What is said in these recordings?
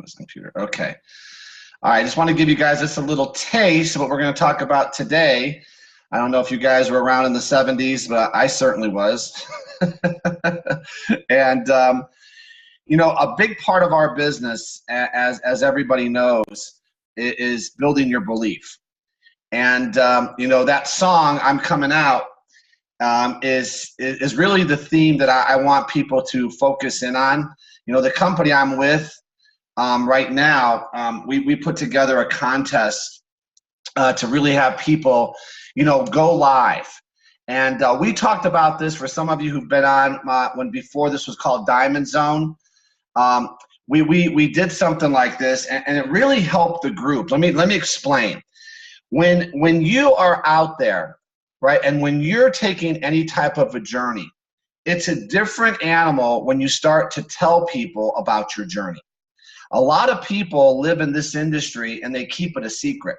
this computer. Okay. All right. I just want to give you guys just a little taste of what we're going to talk about today. I don't know if you guys were around in the 70s, but I certainly was. And, you know, a big part of our business, as everybody knows, is building your belief. And, you know, that song, I'm Coming Out, is really the theme that I want people to focus in on. You know, the company I'm with right now, we put together a contest to really have people, you know, go live. And we talked about this for some of you who've been on when before this was called Diamond Zone. We did something like this, and it really helped the group. Let me explain. When you are out there, right, and when you're taking any type of a journey, it's a different animal when you start to tell people about your journey. A lot of people live in this industry and they keep it a secret.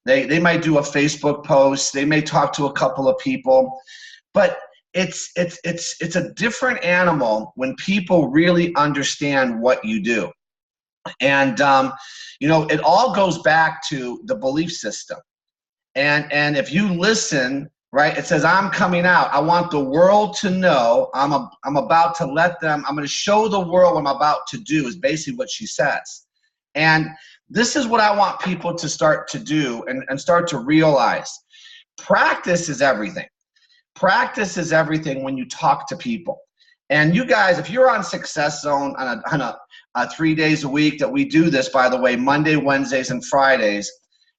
They might do a Facebook post, they may talk to a couple of people, but it's a different animal when people really understand what you do. And you know, it all goes back to the belief system. And if you listen, right, it says, I'm coming out. I want the world to know. I'm about to let them, I'm going to show the world what I'm about to do, is basically what she says. And this is what I want people to start to do and start to realize. Practice is everything. Practice is everything when you talk to people. And you guys, if you're on Success Zone on a 3 days a week that we do this, by the way, Monday, Wednesdays, and Fridays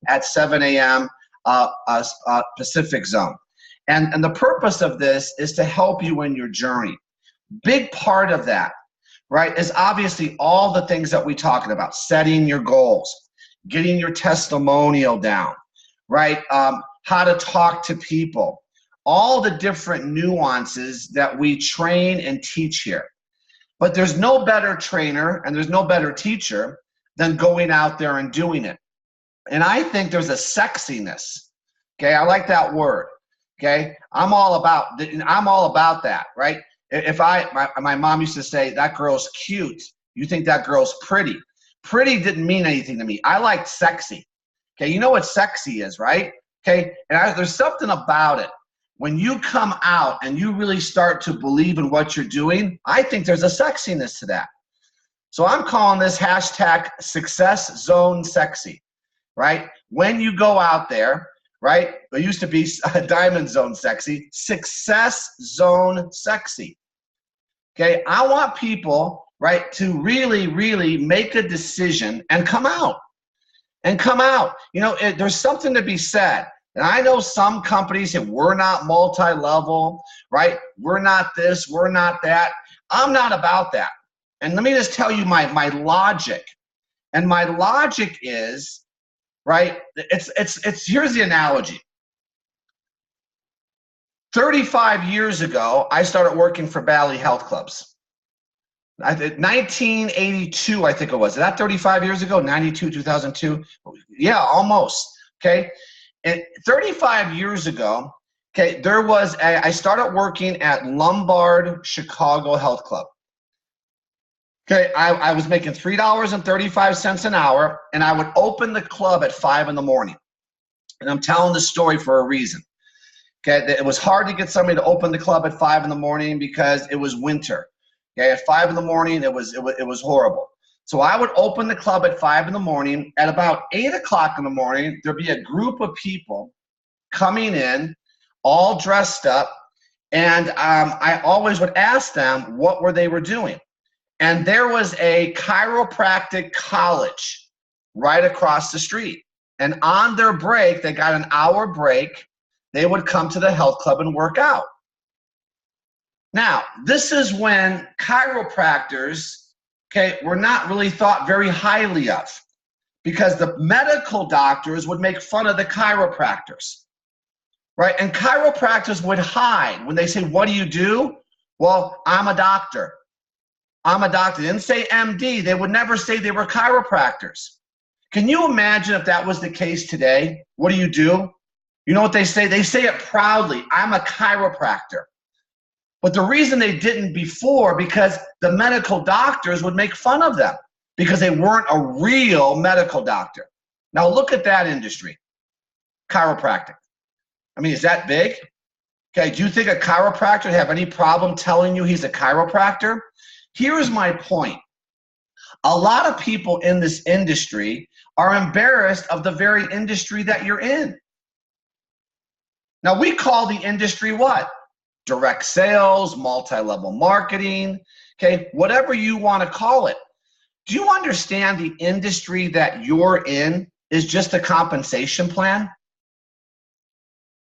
at 7 a.m. Pacific Zone. And the purpose of this is to help you in your journey. Big part of that, right, is obviously all the things that we talking about: setting your goals, getting your testimonial down, right, how to talk to people, all the different nuances that we train and teach here. But there's no better trainer and there's no better teacher than going out there and doing it. And I think there's a sexiness. Okay, I like that word. Okay, I'm all about that, right? If my mom used to say, that girl's cute. You think that girl's pretty. Pretty didn't mean anything to me. I liked sexy. Okay, you know what sexy is, right? Okay, and there's something about it. When you come out and you really start to believe in what you're doing, I think there's a sexiness to that. So I'm calling this hashtag Success Zone Sexy, right? When you go out there, right? There used to be Diamond Zone Sexy, Success Zone Sexy. Okay, I want people, right, to really, really make a decision and come out. And come out. You know, there's something to be said. And I know some companies say, we're not multi-level, right? We're not this, we're not that. I'm not about that. And let me just tell you my logic. And my logic is, right, here's the analogy. 35 years ago, I started working for Valley Health Clubs. 1982, I think it was. Is that 35 years ago? 92, 2002? Yeah, almost. Okay. And 35 years ago, okay, I started working at Lombard Chicago Health Club. Okay, I was making $3.35 an hour, and I would open the club at 5 in the morning. And I'm telling the story for a reason. Okay, it was hard to get somebody to open the club at 5 in the morning because it was winter. Okay, at 5 in the morning, it was horrible. So I would open the club at 5 in the morning. At about 8 o'clock in the morning, there'd be a group of people coming in, all dressed up, and I always would ask them what they were doing. And there was a chiropractic college right across the street. And on their break, they got an hour break, they would come to the health club and work out. Now, this is when chiropractors, okay, were not really thought very highly of, because the medical doctors would make fun of the chiropractors, right? And chiropractors would hide when they say, what do you do? Well, I'm a doctor. I'm a doctor. They didn't say MD. They would never say they were chiropractors. Can you imagine if that was the case today? What do? You know what they say? They say it proudly. I'm a chiropractor. But the reason they didn't before, because the medical doctors would make fun of them. because they weren't a real medical doctor. Now look at that industry, chiropractic. I mean, is that big? Okay, do you think a chiropractor would have any problem telling you he's a chiropractor? Here's my point. A lot of people in this industry are embarrassed of the very industry that you're in. Now, we call the industry what? Direct sales, multi-level marketing, okay, whatever you want to call it. Do you understand the industry that you're in is just a compensation plan?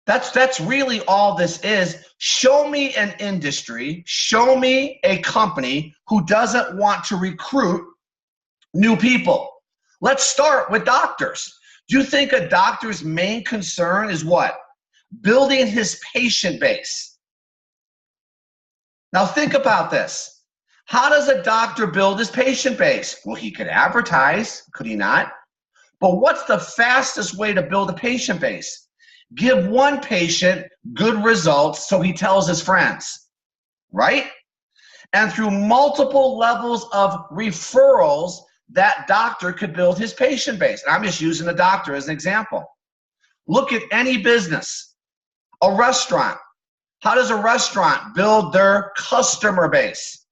That's really all this is. Show me an industry, show me a company who doesn't want to recruit new people. Let's start with doctors. Do you think a doctor's main concern is what? Building his patient base. Now think about this. How does a doctor build his patient base? Well, he could advertise, could he not? But what's the fastest way to build a patient base? Give one patient good results so he tells his friends, right? And through multiple levels of referrals, that doctor could build his patient base. And I'm just using a doctor as an example. Look at any business, a restaurant. How does a restaurant build their customer base?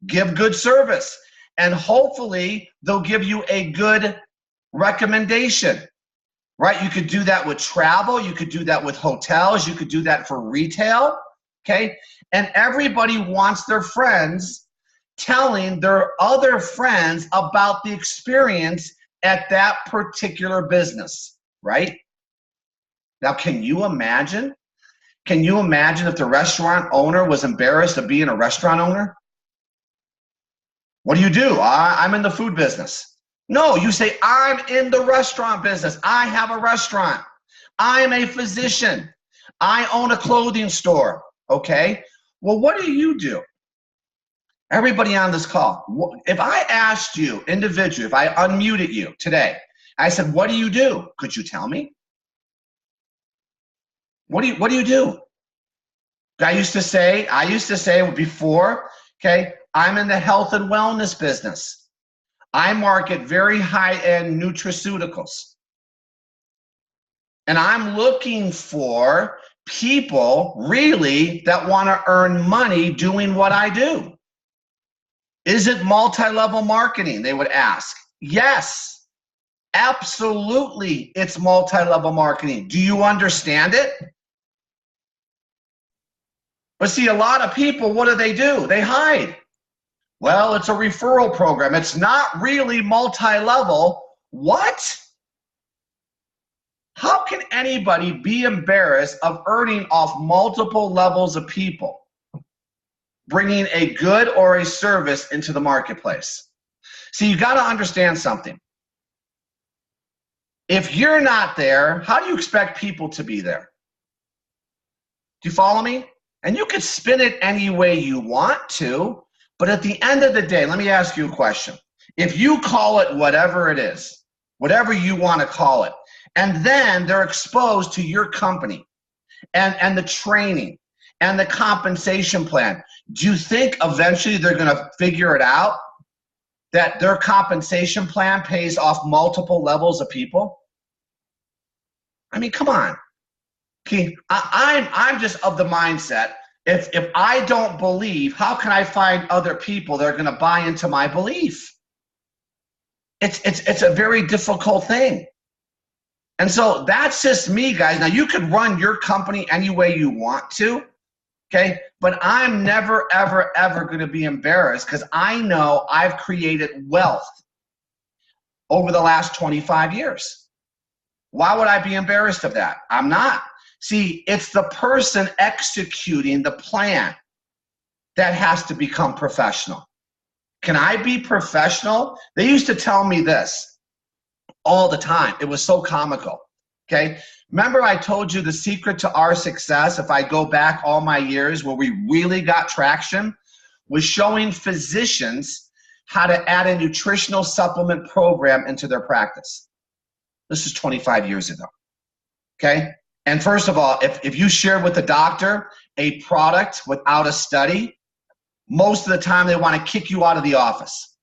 Give good service, and hopefully they'll give you a good recommendation, right? You could do that with travel, you could do that with hotels, you could do that for retail, okay? And everybody wants their friends telling their other friends about the experience at that particular business, right? Now, can you imagine? Can you imagine if the restaurant owner was embarrassed of being a restaurant owner? What do? I'm in the food business. No, you say, I'm in the restaurant business. I have a restaurant. I'm a physician. I own a clothing store. Okay? Well, what do? Everybody on this call, if I asked you individually, if I unmuted you today, I said, what do? Could you tell me? What do you do? I used to say before, okay, I'm in the health and wellness business. I market very high-end nutraceuticals. And I'm looking for people really that want to earn money doing what I do. Is it multi-level marketing? They would ask. Yes, absolutely, it's multi-level marketing. Do you understand it? But see, a lot of people, what do? They hide. Well, it's a referral program. It's not really multi-level. What? How can anybody be embarrassed of earning off multiple levels of people, bringing a good or a service into the marketplace? See, you got to understand something. If you're not there, how do you expect people to be there? Do you follow me? And you could spin it any way you want to, but at the end of the day, let me ask you a question. If you call it whatever it is, whatever you want to call it, and then they're exposed to your company and the training and the compensation plan, do you think eventually they're going to figure it out that their compensation plan pays off multiple levels of people? I mean, come on. Okay, I'm just of the mindset, if I don't believe, how can I find other people that are going to buy into my belief? It's a very difficult thing. And so that's just me, guys. Now, you could run your company any way you want to, okay? But I'm never, ever, ever going to be embarrassed because I know I've created wealth over the last 25 years. Why would I be embarrassed of that? I'm not. See, it's the person executing the plan that has to become professional. Can I be professional? They used to tell me this all the time. It was so comical, okay? Remember I told you the secret to our success, if I go back all my years where we really got traction, was showing physicians how to add a nutritional supplement program into their practice. This is 25 years ago, okay? And first of all, if you share with the doctor a product without a study, most of the time they want to kick you out of the office.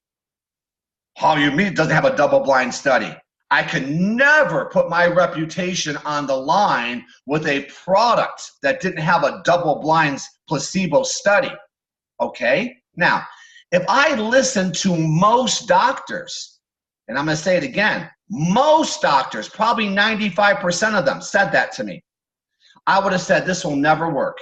How you mean it doesn't have a double-blind study? I could never put my reputation on the line with a product that didn't have a double-blind placebo study. Okay? Now, if I listen to most doctors, and I'm going to say it again, most doctors, probably 95% of them said that to me, I would have said this will never work.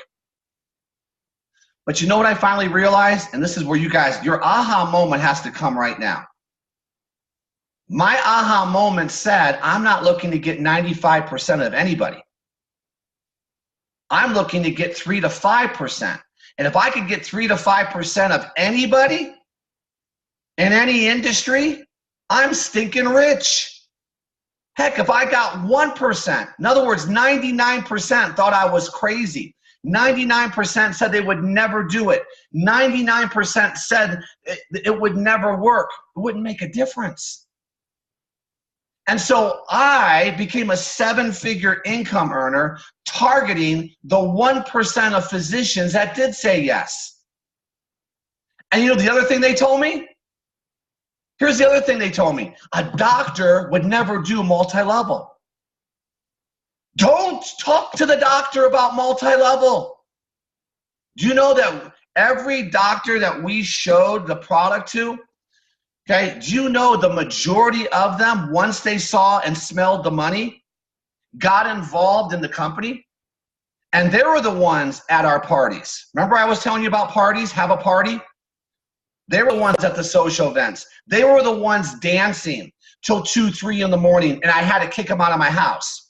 But you know what I finally realized? And this is where you guys, your aha moment has to come right now. My aha moment said, I'm not looking to get 95% of anybody. I'm looking to get 3 to 5%. And if I could get 3 to 5% of anybody in any industry, I'm stinking rich. Heck, if I got 1%, in other words, 99% thought I was crazy. 99% said they would never do it. 99% said it would never work. It wouldn't make a difference. And so I became a 7-figure income earner targeting the 1% of physicians that did say yes. And you know the other thing they told me? Here's the other thing they told me. A doctor would never do multi-level. Don't talk to the doctor about multi-level. Do you know that every doctor that we showed the product to, okay, do you know the majority of them, once they saw and smelled the money, got involved in the company? And they were the ones at our parties. Remember I was telling you about parties, have a party? They were the ones at the social events. They were the ones dancing till 2, 3 in the morning, and I had to kick them out of my house.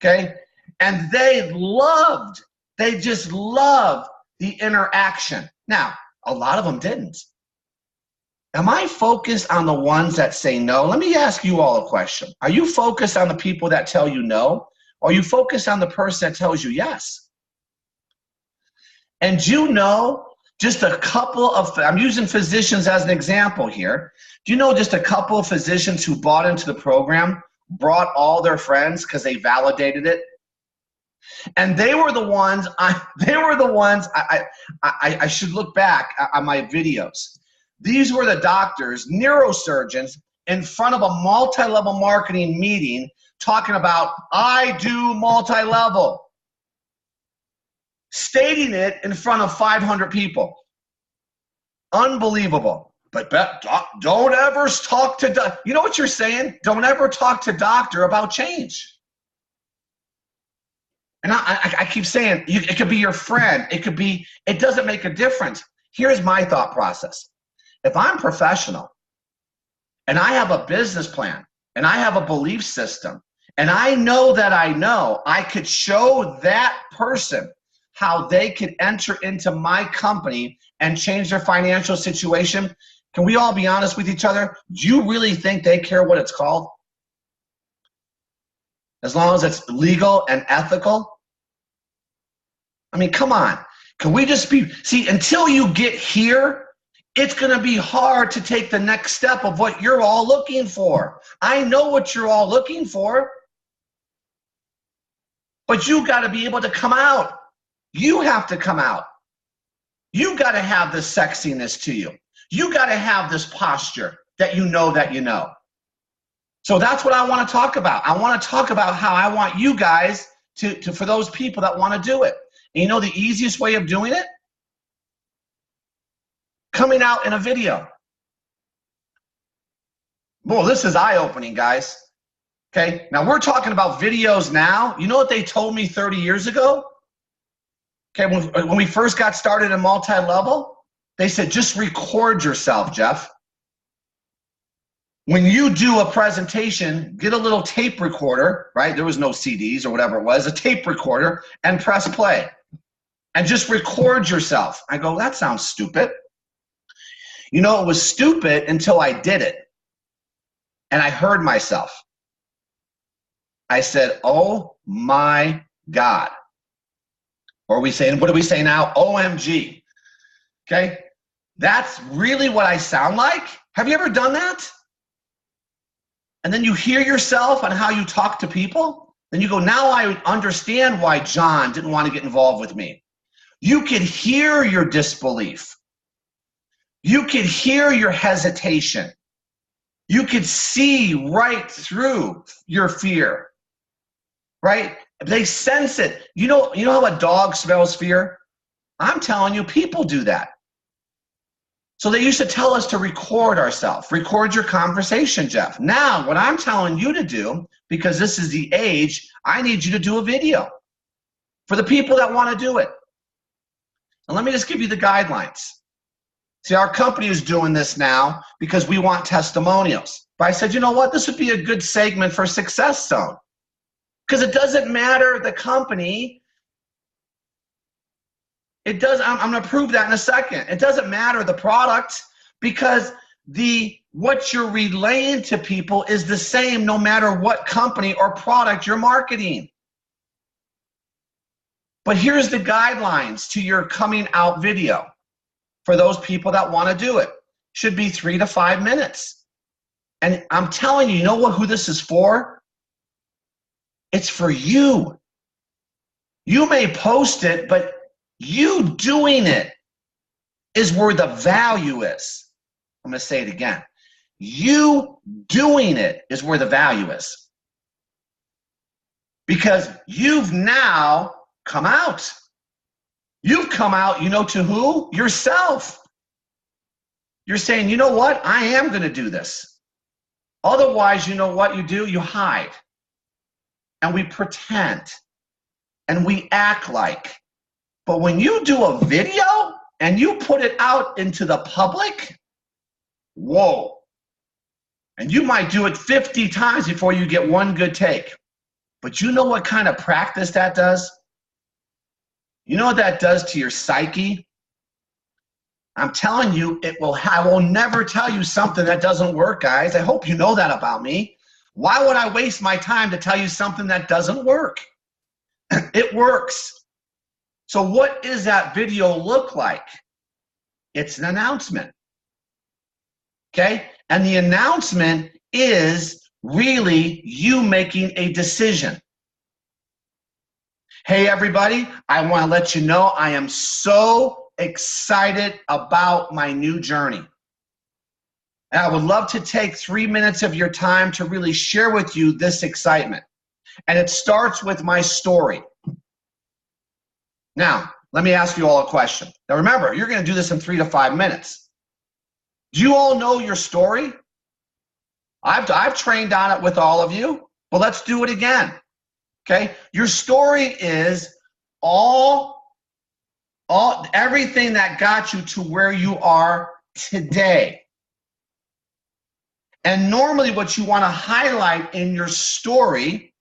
Okay? And they just loved the interaction. Now, a lot of them didn't. Am I focused on the ones that say no? Let me ask you all a question. Are you focused on the people that tell you no? Or are you focused on the person that tells you yes? And you know, just a couple of, I'm using physicians as an example here. Do you know just a couple of physicians who bought into the program, brought all their friends because they validated it? And they were the ones, I should look back on my videos. These were the doctors, neurosurgeons, in front of a multi-level marketing meeting talking about, I do multi-level. Stating it in front of 500 people. Unbelievable. But don't ever talk to, you know what you're saying? Don't ever talk to doctor about change. And I keep saying, it could be your friend. It doesn't make a difference. Here's my thought process. If I'm professional and I have a business plan and I have a belief system and I know that I could show that person how they could enter into my company and change their financial situation, can we all be honest with each other? Do you really think they care what it's called? As long as it's legal and ethical? I mean, come on. Can we just be, see, until you get here, it's going to be hard to take the next step of what you're all looking for. I know what you're all looking for. But you got to be able to come out. You have to come out. You got to have this sexiness to you. You got to have this posture that you know that you know. So that's what I want to talk about. I want to talk about how I want you guys to for those people that want to do it. And you know the easiest way of doing it? Coming out in a video. Well, this is eye-opening, guys. Okay, now we're talking about videos now. You know what they told me 30 years ago? Okay, when we first got started in multi-level, they said, just record yourself, Jeff. When you do a presentation, get a little tape recorder, right? There was no CDs or whatever it was, a tape recorder, and press play. And just record yourself. I go, that sounds stupid. You know, it was stupid until I did it. And I heard myself. I said, oh my God. Or what do we say now? OMG. Okay? That's really what I sound like? Have you ever done that? And then you hear yourself on how you talk to people? Then you go, now I understand why John didn't want to get involved with me. You could hear your disbelief. You could hear your hesitation. You could see right through your fear, right? They sense it. You know how a dog smells fear? I'm telling you, people do that. So they used to tell us to record ourselves. Record your conversation, Jeff. Now, what I'm telling you to do, because this is the age, I need you to do a video for the people that want to do it. And let me just give you the guidelines. See, our company is doing this now because we want testimonials. But I said, you know what? This would be a good segment for Success Zone. Because it doesn't matter the company. It does. I'm going to prove that in a second. It doesn't matter the product, because what you're relaying to people is the same no matter what company or product you're marketing. But here's the guidelines to your coming out video for those people that want to do it. Should be 3 to 5 minutes. And I'm telling you, you know who this is for? It's for you. You may post it, but you doing it is where the value is. I'm going to say it again. You doing it is where the value is. Because you've now come out. You've come out, you know, to who? Yourself. You're saying, you know what? I am going to do this. Otherwise, you know what you do? You hide. And we pretend. And we act like. But when you do a video and you put it out into the public, whoa. And you might do it 50 times before you get one good take. But you know what kind of practice that does? You know what that does to your psyche? I'm telling you, I will never tell you something that doesn't work, guys. I hope you know that about me. Why would I waste my time to tell you something that doesn't work? It works. So what does that video look like? It's an announcement. Okay? And the announcement is really you making a decision. Hey, everybody, I want to let you know I am so excited about my new journey. And I would love to take 3 minutes of your time to really share with you this excitement. And it starts with my story. Now, let me ask you all a question. Now, remember, you're going to do this in 3 to 5 minutes. Do you all know your story? I've trained on it with all of you, but let's do it again. Okay? Your story is everything that got you to where you are today. And normally what you want to highlight in your story,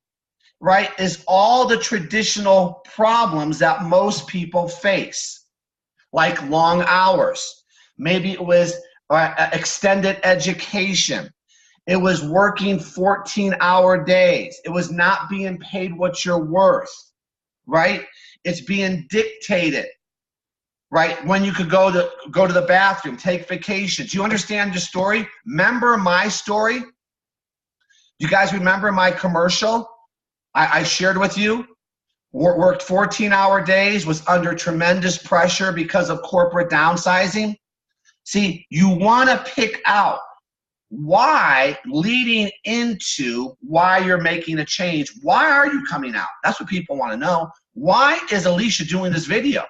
right, is all the traditional problems that most people face, like long hours. Maybe it was extended education. It was working 14-hour days. It was not being paid what you're worth, right? It's being dictated, right? When you could go to the bathroom, take vacations. Do you understand your story? Remember my story? You guys remember my commercial I shared with you? Worked 14-hour days, was under tremendous pressure because of corporate downsizing. See, you want to pick out why, leading into why you're making a change. Why are you coming out? That's what people want to know. Why is Alicia doing this video?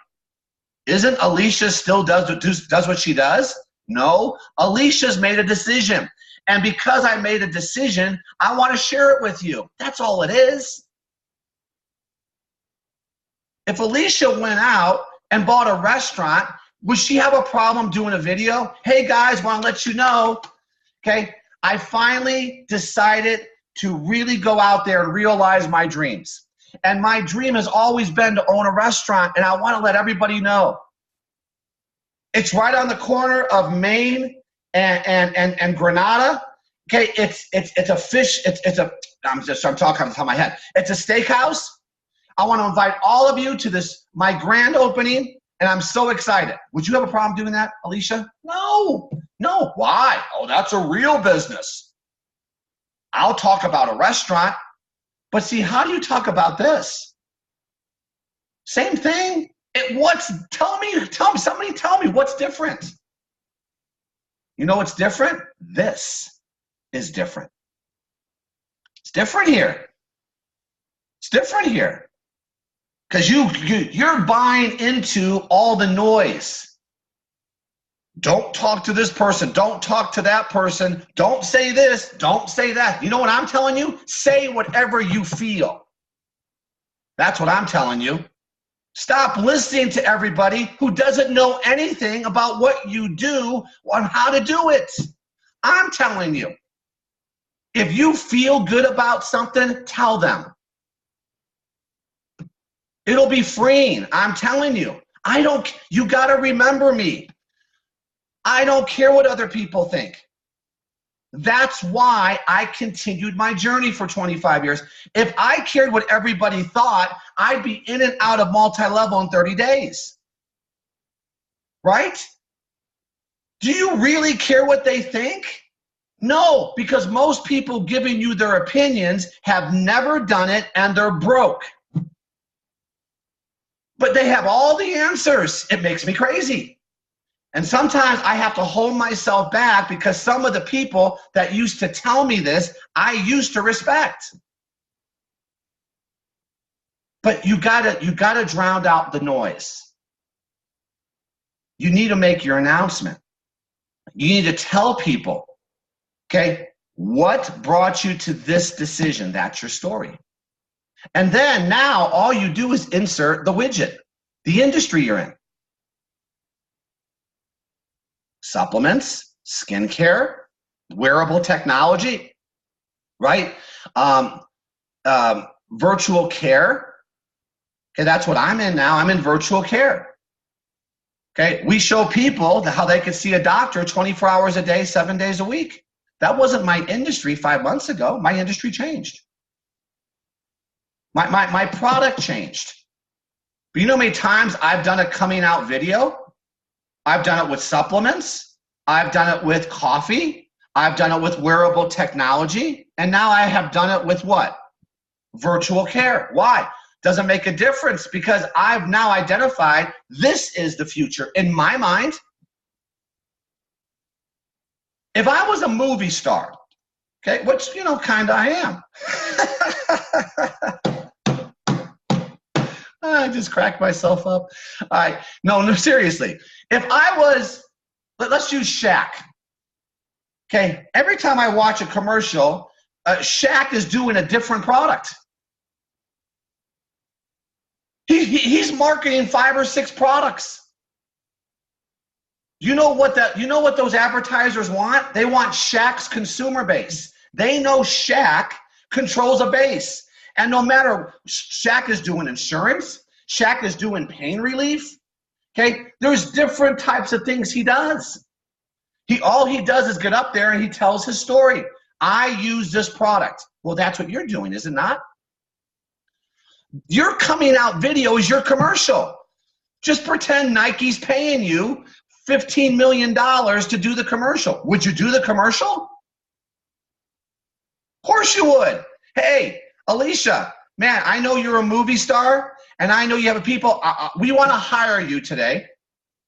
Isn't Alicia still does what she does? No, Alicia's made a decision. And because I made a decision, I want to share it with you. That's all it is. If Alicia went out and bought a restaurant, would she have a problem doing a video? Hey guys, want to let you know, okay, I finally decided to really go out there and realize my dreams. And my dream has always been to own a restaurant, and I want to let everybody know. It's right on the corner of Maine and Granada. Okay, it's a fish. I'm talking off the top of my head. It's a steakhouse. I want to invite all of you to this, my grand opening, and I'm so excited. Would you have a problem doing that, Alicia? No. Why? Oh, that's a real business. I'll talk about a restaurant, but see, how do you talk about this? Same thing. Somebody tell me what's different. You know what's different? This. is different. It's different here. It's different here. Because you're buying into all the noise. Don't talk to this person. Don't talk to that person. Don't say this. Don't say that. You know what I'm telling you? Say whatever you feel. That's what I'm telling you. Stop listening to everybody who doesn't know anything about what you do or how to do it. I'm telling you. If you feel good about something, tell them. It'll be freeing. I'm telling you. You got to remember me. I don't care what other people think. That's why I continued my journey for 25 years. If I cared what everybody thought, I'd be in and out of multi-level in 30 days. Right? Do you really care what they think? No, because most people giving you their opinions have never done it and they're broke. But they have all the answers. It makes me crazy. And sometimes I have to hold myself back because some of the people that used to tell me this, I used to respect. But you gotta drown out the noise. You need to make your announcement. You need to tell people, okay, what brought you to this decision? That's your story. And then now all you do is insert the widget, the industry you're in. Supplements, skincare, wearable technology, right? Virtual care. Okay, that's what I'm in now. I'm in virtual care. Okay, we show people how they could see a doctor 24 hours a day, 7 days a week. That wasn't my industry 5 months ago. My industry changed. My product changed. But you know how many times I've done a coming out video? I've done it with supplements. I've done it with coffee. I've done it with wearable technology. And now I have done it with what? Virtual care. Why? Doesn't make a difference because I've now identified this is the future in my mind. If I was a movie star, okay, which, you know, kind of I am. I just cracked myself up. All right. No, seriously. If I was, let's use Shaq. Okay. Every time I watch a commercial, Shaq is doing a different product. He's marketing 5 or 6 products. You know what those advertisers want? They want Shaq's consumer base. They know Shaq controls a base. And no matter, Shaq is doing insurance, Shaq is doing pain relief. Okay, there's different types of things he does. All he does is get up there and he tells his story. I use this product. Well, that's what you're doing, is it not? Your coming out video is your commercial. Just pretend Nike's paying you $15 million to do the commercial. Would you do the commercial? Of course you would. Hey, Alicia, man, I know you're a movie star, and I know you have people, we want to hire you today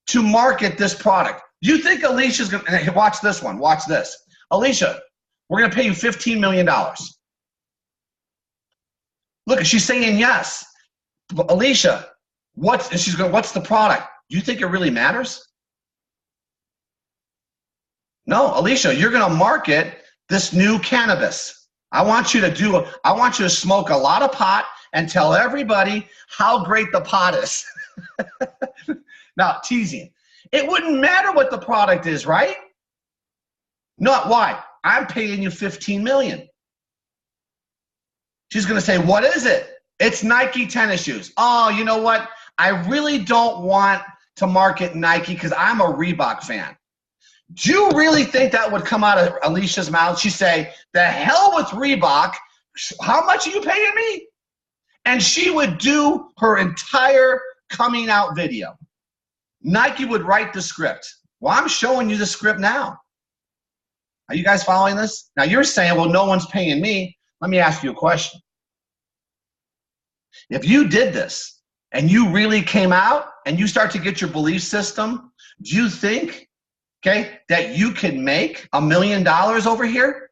to market this product. You think Alicia's going to, watch this one, watch this. Alicia, we're going to pay you $15 million. Look, she's saying yes. Alicia, what's the product? Do you think it really matters? No, Alicia, you're going to market this new cannabis. I want you to smoke a lot of pot and tell everybody how great the pot is. Now, teasing. It wouldn't matter what the product is, right? Not why. I'm paying you $15 million. She's going to say, what is it? It's Nike tennis shoes. Oh, you know what? I really don't want to market Nike because I'm a Reebok fan. Do you really think that would come out of Alicia's mouth? She'd say, the hell with Reebok. How much are you paying me? And she would do her entire coming out video. Nike would write the script. Well, I'm showing you the script now. Are you guys following this? Now you're saying, well, no one's paying me. Let me ask you a question. If you did this and you really came out and you start to get your belief system, do you think, okay, that you can make $1 million over here?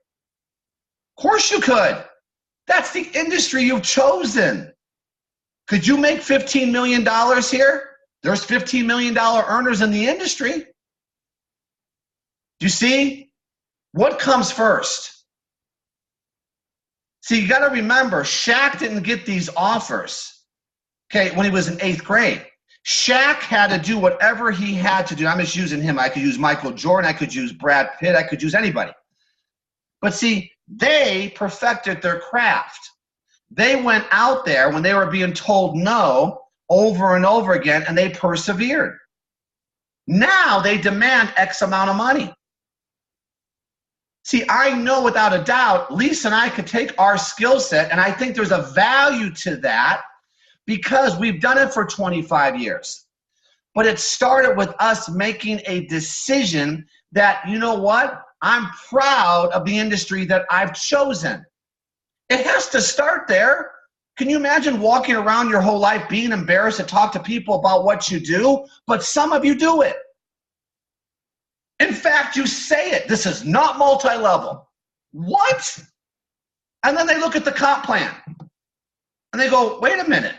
Of course you could. That's the industry you've chosen. Could you make $15 million here? There's $15 million earners in the industry. Do you see? What comes first? See, you got to remember, Shaq didn't get these offers, okay, when he was in 8th grade. Shaq had to do whatever he had to do. I'm just using him. I could use Michael Jordan. I could use Brad Pitt. I could use anybody. But see, they perfected their craft. They went out there when they were being told no over and over again, and they persevered. Now they demand X amount of money. See, I know without a doubt, Lisa and I could take our skill set, and I think there's a value to that because we've done it for 25 years. But it started with us making a decision that, you know what? I'm proud of the industry that I've chosen. It has to start there. Can you imagine walking around your whole life being embarrassed to talk to people about what you do? But some of you do it. In fact, you say it. This is not multi-level. What? And then they look at the comp plan and they go, wait a minute.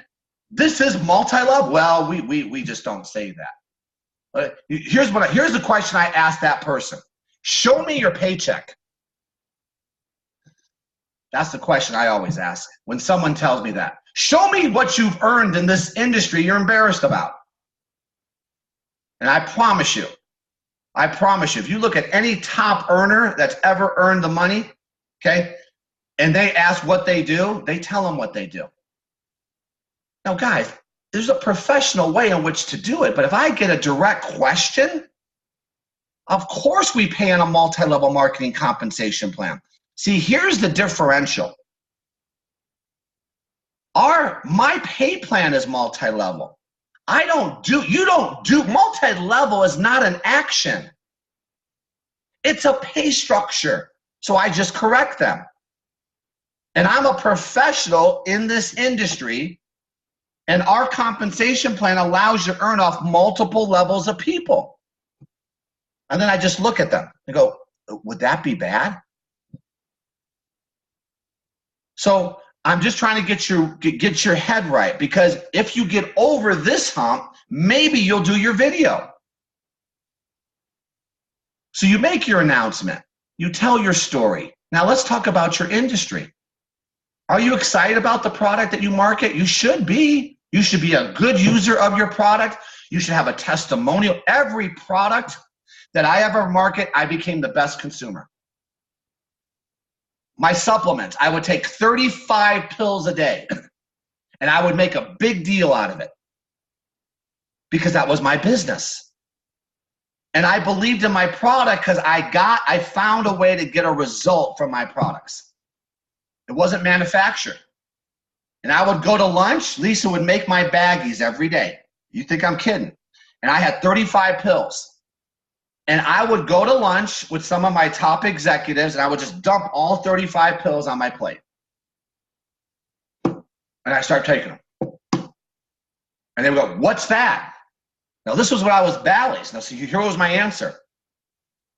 This is multi-level? Well, we just don't say that. Here's the question I asked that person. Show me your paycheck. That's the question I always ask when someone tells me that. Show me what you've earned in this industry you're embarrassed about. And I promise you, if you look at any top earner that's ever earned the money, okay, and they ask what they do, they tell them what they do. Now, guys, there's a professional way in which to do it, but if I get a direct question, of course we pay on a multi-level marketing compensation plan. See, here's the differential. My pay plan is multi-level. You don't do, multi-level is not an action. It's a pay structure. So I just correct them. And I'm a professional in this industry, and our compensation plan allows you to earn off multiple levels of people. And then I just look at them and go, would that be bad? So I'm just trying to get your head right, because if you get over this hump, maybe you'll do your video. So you make your announcement. You tell your story. Now let's talk about your industry. Are you excited about the product that you market? You should be. You should be a good user of your product. You should have a testimonial. Every product that I ever market, I became the best consumer. My supplements, I would take 35 pills a day, and I would make a big deal out of it because that was my business. And I believed in my product because I found a way to get a result from my products. It wasn't manufactured. And I would go to lunch. Lisa would make my baggies every day. You think I'm kidding? And I had 35 pills. And I would go to lunch with some of my top executives, and I would just dump all 35 pills on my plate. And I start taking them. And they would go, what's that? Now, this was when I was Bally's. Now, so here was my answer.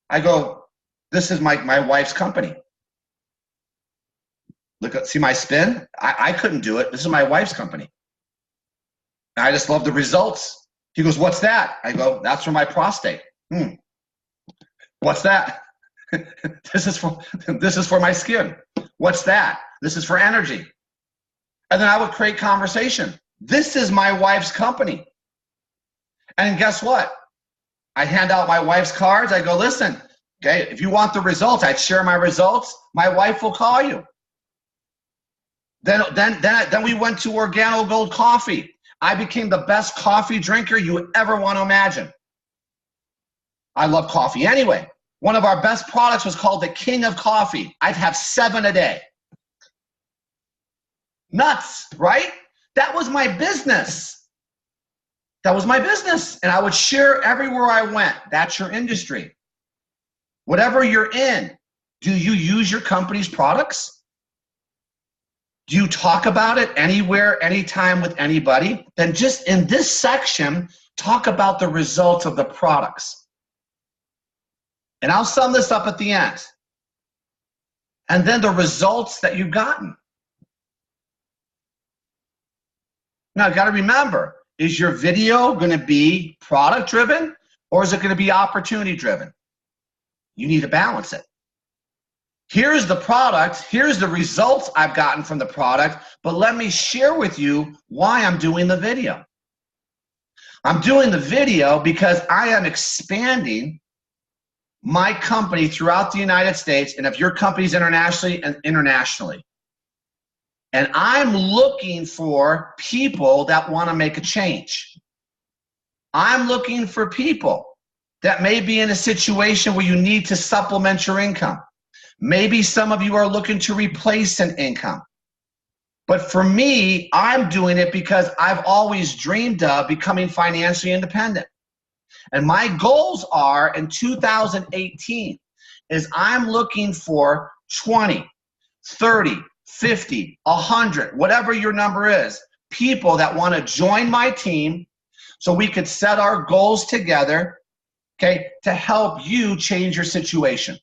I go, this is my wife's company. Look, see my spin? I couldn't do it. This is my wife's company. And I just love the results. He goes, what's that? I go, that's for my prostate. What's that? This is for my skin. What's that? This is for energy. And then I would create conversation. This is my wife's company. And guess what? I hand out my wife's cards. I go, listen, okay, if you want the results, I'd share my results. My wife will call you. Then we went to Organo Gold Coffee. I became the best coffee drinker you ever want to imagine. I love coffee. Anyway, one of our best products was called the King of Coffee. I'd have 7 a day. Nuts, right? That was my business. That was my business. And I would share everywhere I went. That's your industry. Whatever you're in, do you use your company's products? Do you talk about it anywhere, anytime with anybody? Then just in this section, talk about the results of the products. And I'll sum this up at the end. and then the results that you've gotten. Now, you got to remember, is your video going to be product driven or is it going to be opportunity driven? You need to balance it. Here's the product, here's the results I've gotten from the product, but let me share with you why I'm doing the video. I'm doing the video because I am expanding my company throughout the United States, and if your company's internationally, and internationally. And I'm looking for people that want to make a change. I'm looking for people that may be in a situation where you need to supplement your income. Maybe some of you are looking to replace an income. But for me, I'm doing it because I've always dreamed of becoming financially independent. And my goals are in 2018 is I'm looking for 20, 30, 50, 100, whatever your number is, people that want to join my team so we could set our goals together, okay, to help you change your situation.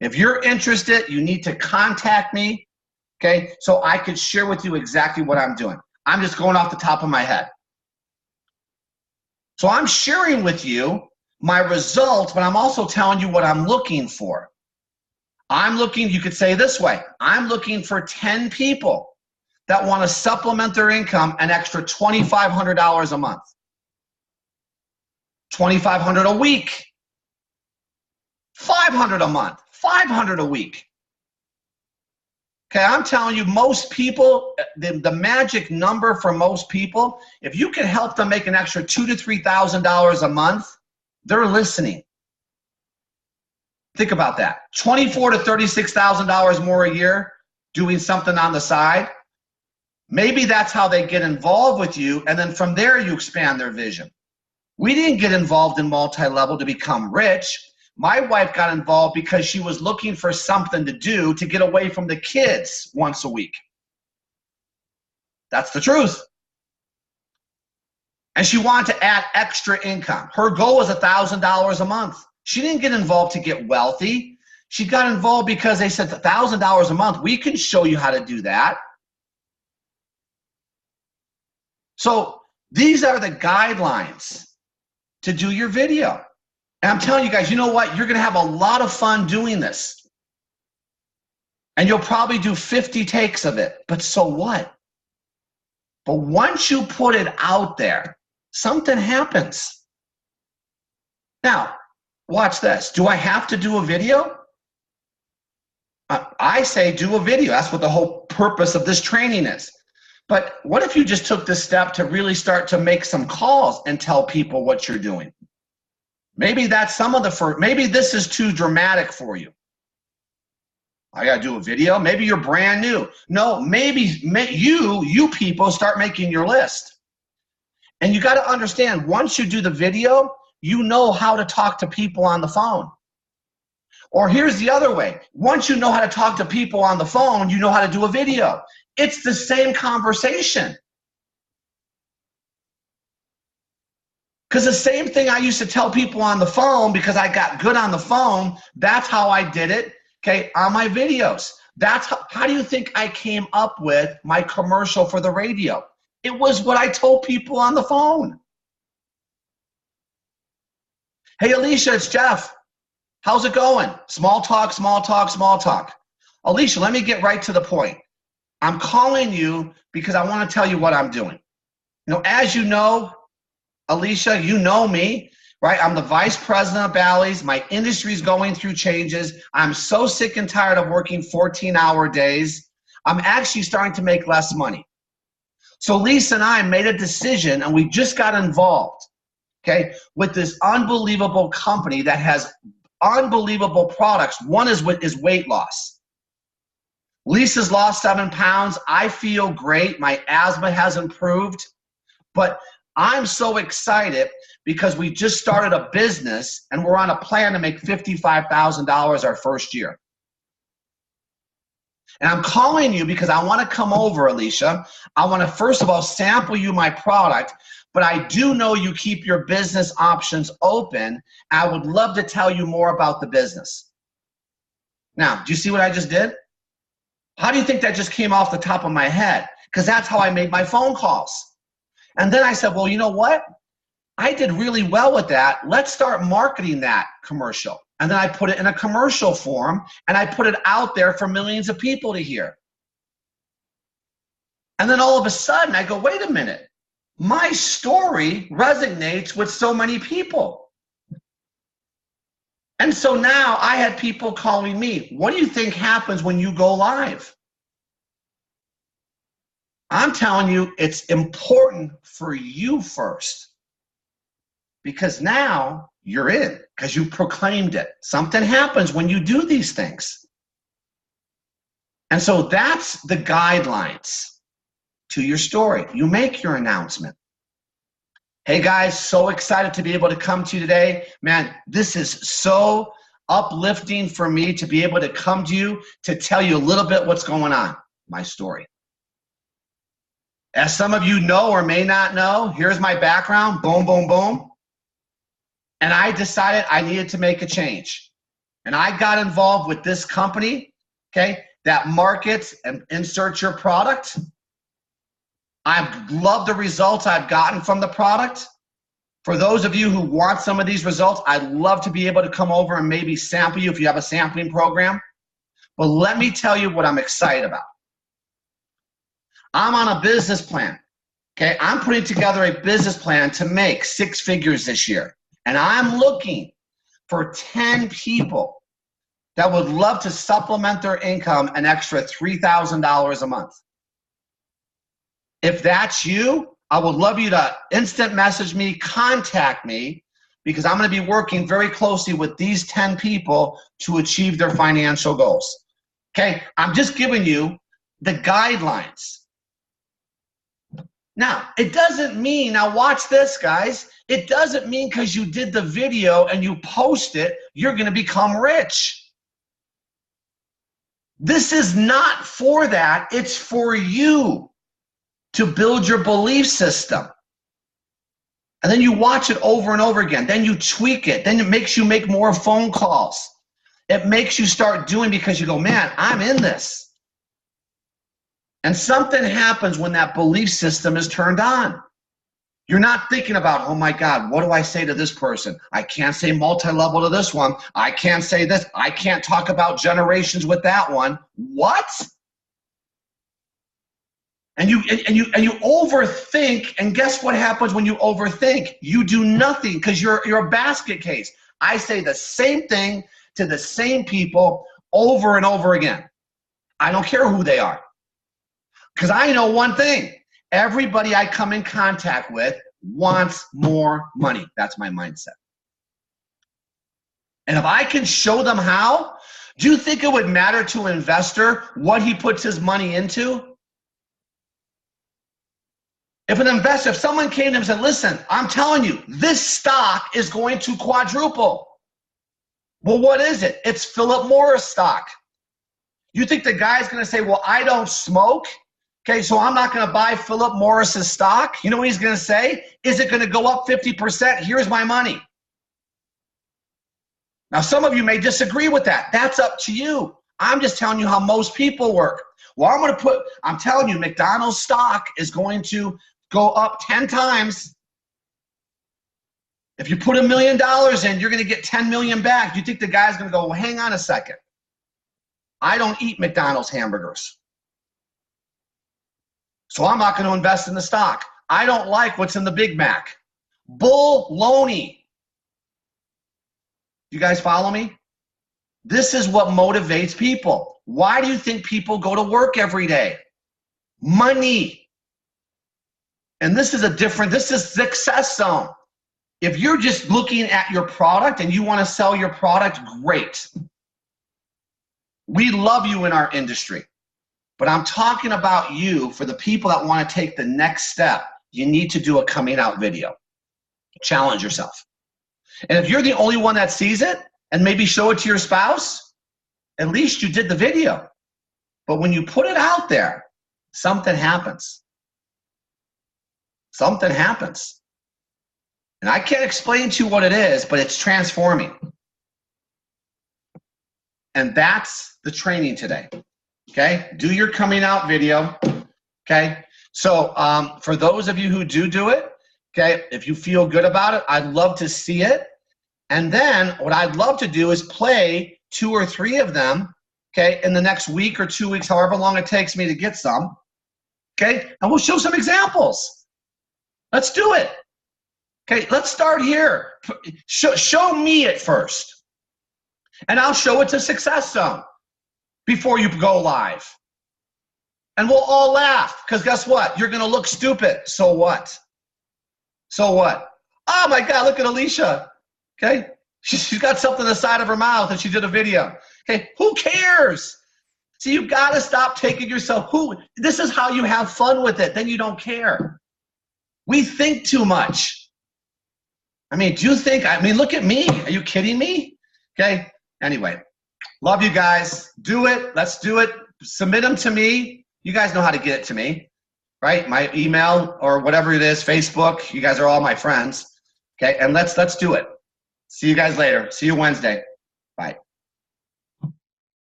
If you're interested, you need to contact me, okay, so I could share with you exactly what I'm doing. I'm just going off the top of my head. So I'm sharing with you my results, but I'm also telling you what I'm looking for. I'm looking, you could say this way, I'm looking for 10 people that want to supplement their income an extra $2,500 a month. $2,500 a week. $500 a month. $500 a week. Okay, I'm telling you, most people, the magic number for most people, if you can help them make an extra $2,000 to $3,000 a month, they're listening. Think about that. $24,000 to $36,000 more a year doing something on the side. Maybe that's how they get involved with you, and then from there you expand their vision. We didn't get involved in multi-level to become rich. My wife got involved because she was looking for something to do to get away from the kids once a week. That's the truth. And she wanted to add extra income. Her goal was $1,000 a month. She didn't get involved to get wealthy. She got involved because they said $1,000 a month, we can show you how to do that. So these are the guidelines to do your video. And I'm telling you guys, you know what? You're going to have a lot of fun doing this. And you'll probably do 50 takes of it. But so what? But once you put it out there, something happens. Now, watch this. Do I have to do a video? I say do a video. That's what the whole purpose of this training is. But what if you just took this step to really start to make some calls and tell people what you're doing? Maybe that's some of the first, maybe this is too dramatic for you. I gotta do a video. Maybe you're brand new. No, maybe you people start making your list. And you gotta understand, once you do the video, you know how to talk to people on the phone. Or here's the other way. Once you know how to talk to people on the phone, you know how to do a video. It's the same conversation. Because the same thing I used to tell people on the phone, because I got good on the phone, that's how I did it, okay, on my videos. That's how do you think I came up with my commercial for the radio? It was what I told people on the phone. Hey, Alicia, it's Jeff. How's it going? Small talk, small talk, small talk. Alicia, let me get right to the point. I'm calling you because I want to tell you what I'm doing. You know, as you know, Alicia, you know me, right? I'm the vice president of Bally's. My industry is going through changes. I'm so sick and tired of working 14-hour days. I'm actually starting to make less money. So Lisa and I made a decision, and we just got involved, okay, with this unbelievable company that has unbelievable products. One is weight loss. Lisa's lost 7 pounds. I feel great. My asthma has improved. But I'm so excited because we just started a business and we're on a plan to make $55,000 our first year. And I'm calling you because I want to come over, Alicia. I want to, first of all, sample you my product, but I do know you keep your business options open. I would love to tell you more about the business. Now, do you see what I just did? How do you think that just came off the top of my head? Because that's how I made my phone calls. And then I said, well, you know what? I did really well with that. Let's start marketing that commercial. And then I put it in a commercial form, and I put it out there for millions of people to hear. And then all of a sudden I go, wait a minute, my story resonates with so many people. And so now I had people calling me, what do you think happens when you go live? I'm telling you, it's important for you first, because now you're in, because you proclaimed it. Something happens when you do these things. And so that's the guidelines to your story. You make your announcement. Hey guys, so excited to be able to come to you today. Man, this is so uplifting for me to be able to come to you to tell you a little bit what's going on, my story. As some of you know or may not know, here's my background, boom, boom, boom. And I decided I needed to make a change. And I got involved with this company, okay, that markets and inserts your product. I've loved the results I've gotten from the product. For those of you who want some of these results, I'd love to be able to come over and maybe sample you if you have a sampling program. But let me tell you what I'm excited about. I'm on a business plan, okay? I'm putting together a business plan to make 6 figures this year. And I'm looking for 10 people that would love to supplement their income an extra $3,000 a month. If that's you, I would love you to instant message me, contact me, because I'm going to be working very closely with these 10 people to achieve their financial goals. Okay, I'm just giving you the guidelines. Now, it doesn't mean, now watch this, guys. It doesn't mean because you did the video and you post it, you're going to become rich. This is not for that. It's for you to build your belief system. And then you watch it over and over again. Then you tweak it. Then it makes you make more phone calls. It makes you start doing, because you go, man, I'm in this. And something happens when that belief system is turned on. You're not thinking about, oh my God, what do I say to this person? I can't say multi-level to this one. I can't say this. I can't talk about generations with that one. What? And you overthink, and guess what happens when you overthink? You do nothing, because you're a basket case. I say the same thing to the same people over and over again. I don't care who they are. Because I know one thing. Everybody I come in contact with wants more money. That's my mindset. And if I can show them how, do you think it would matter to an investor what he puts his money into? If someone came to him and said, listen, I'm telling you, this stock is going to quadruple. Well, what is it? It's Philip Morris stock. You think the guy's going to say, well, I don't smoke? Okay, so I'm not going to buy Philip Morris's stock. You know what he's going to say? Is it going to go up 50%? Here's my money. Now, some of you may disagree with that. That's up to you. I'm just telling you how most people work. Well, I'm telling you, McDonald's stock is going to go up 10 times. If you put $1 million in, you're going to get 10 million back. Do you think the guy's going to go, well, hang on a second. I don't eat McDonald's hamburgers, so I'm not going to invest in the stock. I don't like what's in the Big Mac. Bull-loney. You guys follow me? This is what motivates people. Why do you think people go to work every day? Money. And this is success zone. If you're just looking at your product and you want to sell your product, great. We love you in our industry. But I'm talking about you, for the people that want to take the next step. You need to do a coming out video. Challenge yourself. And if you're the only one that sees it, and maybe show it to your spouse, at least you did the video. But when you put it out there, something happens. Something happens. And I can't explain to you what it is, but it's transforming. And that's the training today. Okay, do your coming out video. Okay, so for those of you who do it, okay, if you feel good about it, I'd love to see it. And then what I'd love to do is play 2 or 3 of them, okay, in the next week or 2 weeks, however long it takes me to get some, okay, and we'll show some examples. Let's do it. Okay, let's start here. Show me it first, and I'll show it to Success Zone before you go live. And we'll all laugh, because guess what? You're going to look stupid. So what? So what? Oh, my God, look at Alicia. Okay? She's got something on the side of her mouth, and she did a video. Okay? Who cares? See, you've got to stop taking yourself. This is how you have fun with it. Then you don't care. We think too much. I mean, do you think, look at me. Are you kidding me? Okay? Anyway, love you guys. Do it. Let's do it. Submit them to me. You guys know how to get it to me, right? My email or whatever it is, Facebook. You guys are all my friends. Okay, and let's do it. See you guys later. See you Wednesday. Bye.